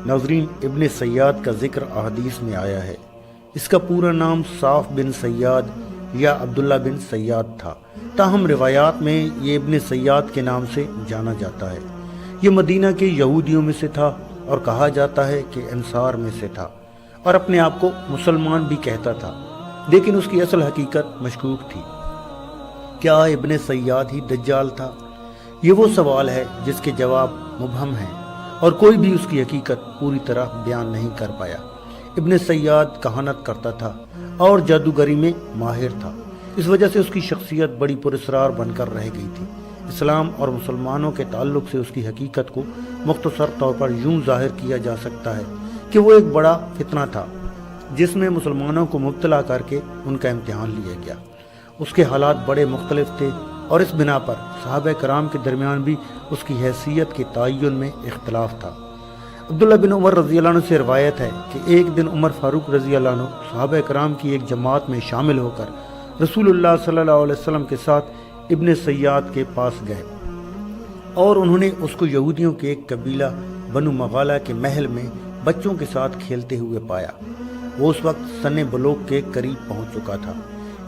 ناظرین، ابن سیاد کا ذکر احادیث میں آیا ہے۔ اس کا پورا نام صاف بن سیاد یا عبداللہ بن سیاد تھا، تاہم روایات میں یہ ابن سیاد کے نام سے جانا جاتا ہے۔ یہ مدینہ کے یہودیوں میں سے تھا اور کہا جاتا ہے کہ انصار میں سے تھا، اور اپنے آپ کو مسلمان بھی کہتا تھا، لیکن اس کی اصل حقیقت مشکوک تھی۔ کیا ابن سیاد ہی دجال تھا؟ یہ وہ سوال ہے جس کے جواب مبہم ہیں، اور کوئی بھی اس کی حقیقت پوری طرح بیان نہیں کر پایا۔ ابن سیاد کہانت کرتا تھا اور جادوگری میں ماہر تھا، اس وجہ سے اس کی شخصیت بڑی پراسرار بن کر رہ گئی تھی۔ اسلام اور مسلمانوں کے تعلق سے اس کی حقیقت کو مختصر طور پر یوں ظاہر کیا جا سکتا ہے کہ وہ ایک بڑا فتنہ تھا جس میں مسلمانوں کو مبتلا کر کے ان کا امتحان لیا گیا۔ اس کے حالات بڑے مختلف تھے، اور اس بنا پر صحابہ کرام کے درمیان بھی اس کی حیثیت کے تعین میں اختلاف تھا۔ عبداللہ بن عمر رضی اللہ عنہ سے روایت ہے کہ ایک دن عمر فاروق رضی اللہ عنہ صحابہ کرام کی ایک جماعت میں شامل ہو کر رسول اللہ صلی اللہ علیہ وسلم کے ساتھ ابن سیاد کے پاس گئے، اور انہوں نے اس کو یہودیوں کے ایک قبیلہ بنو مغالہ کے محل میں بچوں کے ساتھ کھیلتے ہوئے پایا۔ وہ اس وقت سن بلوغ کے قریب پہنچ چکا تھا۔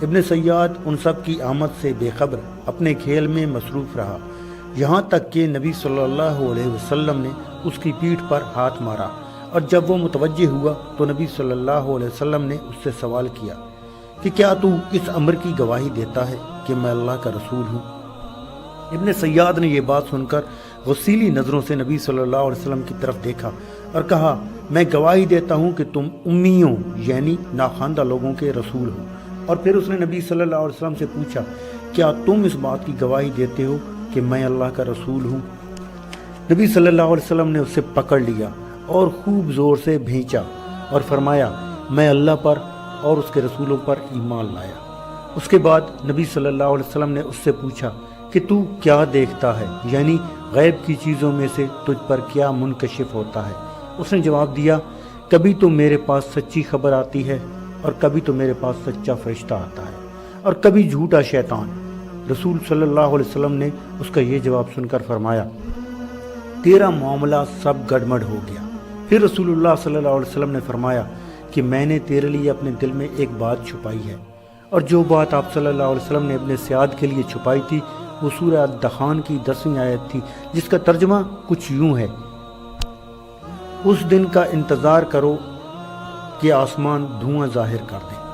ابن سیاد ان سب کی آمد سے بے خبر اپنے کھیل میں مصروف رہا، یہاں تک کہ نبی صلی اللہ علیہ وسلم نے اس کی پیٹھ پر ہاتھ مارا، اور جب وہ متوجہ ہوا تو نبی صلی اللہ علیہ وسلم نے اس سے سوال کیا کہ کیا تو اس امر کی گواہی دیتا ہے کہ میں اللہ کا رسول ہوں؟ ابن سیاد نے یہ بات سن کر غسیلی نظروں سے نبی صلی اللہ علیہ وسلم کی طرف دیکھا اور کہا، میں گواہی دیتا ہوں کہ تم امیوں یعنی ناخواندہ لوگوں کے رسول ہو۔ اور پھر اس نے نبی صلی اللہ علیہ وسلم سے پوچھا، کیا تم اس بات کی گواہی دیتے ہو کہ میں اللہ کا رسول ہوں؟ نبی صلی اللہ علیہ وسلم نے اسے پکڑ لیا اور خوب زور سے بھینچا اور فرمایا، میں اللہ پر اور اس کے رسولوں پر ایمان لایا۔ اس کے بعد نبی صلی اللہ علیہ وسلم نے اس سے پوچھا کہ تو کیا دیکھتا ہے، یعنی غیب کی چیزوں میں سے تجھ پر کیا منکشف ہوتا ہے؟ اس نے جواب دیا، کبھی تو میرے پاس سچی خبر آتی ہے، اور کبھی تو میرے پاس سچا فرشتہ آتا ہے، اور کبھی جھوٹا شیطان۔ رسول صلی اللہ علیہ وسلم نے اس کا یہ جواب سن کر فرمایا، تیرا معاملہ سب گڑبڑ ہو گیا۔ پھر رسول اللہ صلی اللہ علیہ وسلم نے فرمایا کہ میں نے تیرے لیے اپنے دل میں ایک بات چھپائی ہے، اور جو بات آپ صلی اللہ علیہ وسلم نے ابن سیاد کے لیے چھپائی تھی وہ سورہ الدخان کی 10ویں آیت تھی، جس کا ترجمہ کچھ یوں ہے، اس دن کا انتظار کرو کہ آسمان دھواں ظاہر کر دے۔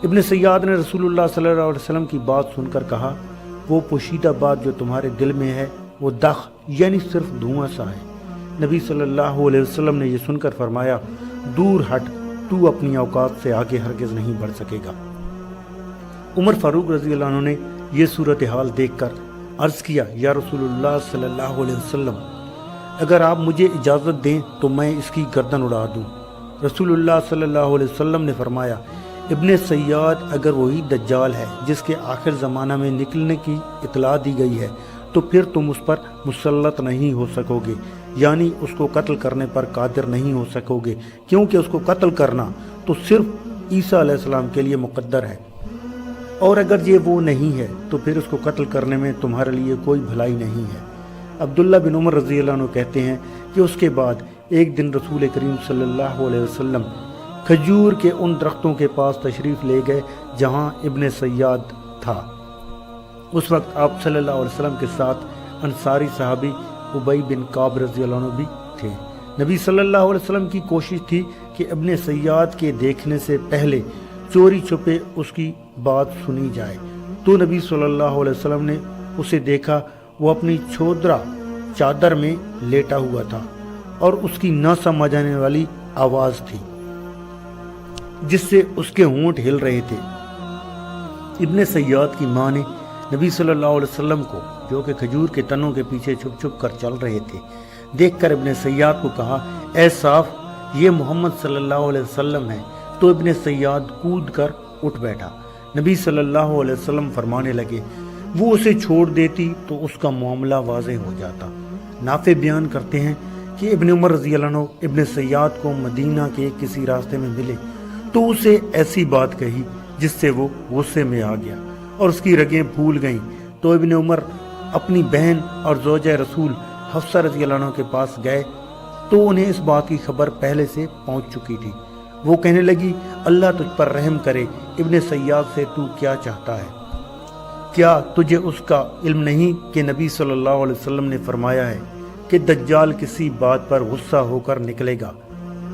ابن سیاد نے رسول اللہ صلی اللہ علیہ وسلم کی بات سن کر کہا، وہ پوشیدہ بات جو تمہارے دل میں ہے وہ دخ یعنی صرف دھواں سا ہے۔ نبی صلی اللہ علیہ وسلم نے یہ سن کر فرمایا، دور ہٹ، تو اپنی اوقات سے آگے ہرگز نہیں بڑھ سکے گا۔ عمر فاروق رضی اللہ عنہ نے یہ صورتحال دیکھ کر عرض کیا، یا رسول اللہ صلی اللہ علیہ وسلم، اگر آپ مجھے اجازت دیں تو میں اس کی گردن اڑا دوں۔ رسول اللہ صلی اللہ علیہ وسلم نے فرمایا، ابن سیاد اگر وہی دجال ہے جس کے آخر زمانہ میں نکلنے کی اطلاع دی گئی ہے تو پھر تم اس پر مسلط نہیں ہو سکو گے، یعنی اس کو قتل کرنے پر قادر نہیں ہو سکو گے، کیونکہ اس کو قتل کرنا تو صرف عیسیٰ علیہ السلام کے لیے مقدر ہے، اور اگر یہ وہ نہیں ہے تو پھر اس کو قتل کرنے میں تمہارے لیے کوئی بھلائی نہیں ہے۔ عبداللہ بن عمر رضی اللہ عنہ کہتے ہیں کہ اس کے بعد ایک دن رسول کریم صلی اللہ علیہ وسلم کھجور کے ان درختوں کے پاس تشریف لے گئے جہاں ابن سیاد تھا۔ اس وقت آپ صلی اللہ علیہ وسلم کے ساتھ انصاری صحابی ابی بن کعب رضی اللہ عنہ بھی تھے۔ نبی صلی اللہ علیہ وسلم کی کوشش تھی کہ ابن سیاد کے دیکھنے سے پہلے چوری چھپے اس کی بات سنی جائے، تو نبی صلی اللہ علیہ وسلم نے اسے دیکھا، وہ اپنی چھودرا چادر میں لیٹا ہوا تھا اور اس کی نہ سمجھ آنے والی آواز تھی جس سے اس کے ہونٹ ہل رہے تھے۔ ابن سیاد کی ماں نے نبی صلی اللہ علیہ وسلم کو، جو کہ کھجور کے تنوں کے پیچھے چھپ چھپ کر چل رہے تھے، دیکھ کر ابن سیاد کو کہا، اے صاف، یہ محمد صلی اللہ علیہ وسلم ہے۔ تو ابن سیاد کود کر اٹھ بیٹھا۔ نبی صلی اللہ علیہ وسلم فرمانے لگے، وہ اسے چھوڑ دیتی تو اس کا معاملہ واضح ہو جاتا۔ نافع بیان کرتے ہیں کہ ابن عمر رضی اللہ عنہ ابن سیاد کو مدینہ کے کسی راستے میں ملے تو اسے ایسی بات کہی جس سے وہ غصے میں آ گیا اور اس کی رگیں پھول گئیں۔ تو ابن عمر اپنی بہن اور زوجہ رسول حفصہ رضی اللہ عنہ کے پاس گئے تو انہیں اس بات کی خبر پہلے سے پہنچ چکی تھی۔ وہ کہنے لگی اللہ تجھ پر رحم کرے، ابن سیاد سے تو کیا چاہتا ہے؟ کیا تجھے اس کا علم نہیں کہ نبی صلی اللہ علیہ وسلم نے فرمایا ہے کہ دجال کسی بات پر غصہ ہو کر نکلے گا؟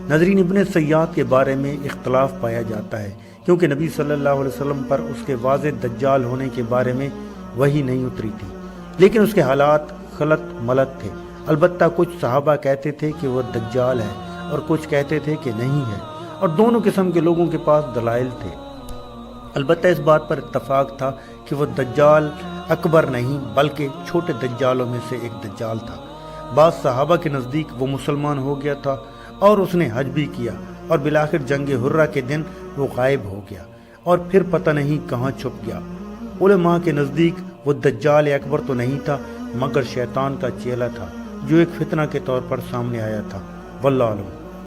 ناظرین، ابن سیاد کے بارے میں اختلاف پایا جاتا ہے کیونکہ نبی صلی اللہ علیہ وسلم پر اس کے واضح دجال ہونے کے بارے میں وحی نہیں اتری تھی، لیکن اس کے حالات خلط ملط تھے۔ البتہ کچھ صحابہ کہتے تھے کہ وہ دجال ہے اور کچھ کہتے تھے کہ نہیں ہے، اور دونوں قسم کے لوگوں کے پاس دلائل تھے۔ البتہ اس بات پر اتفاق تھا کہ وہ دجال اکبر نہیں بلکہ چھوٹے دجالوں میں سے ایک دجال تھا۔ بعض صحابہ کے نزدیک وہ مسلمان ہو گیا تھا اور اس نے حج بھی کیا، اور بالآخر جنگ حرہ کے دن وہ غائب ہو گیا اور پھر پتہ نہیں کہاں چھپ گیا۔ علماء کے نزدیک وہ دجال اکبر تو نہیں تھا مگر شیطان کا چیلا تھا جو ایک فتنہ کے طور پر سامنے آیا تھا۔ واللہ اعلم۔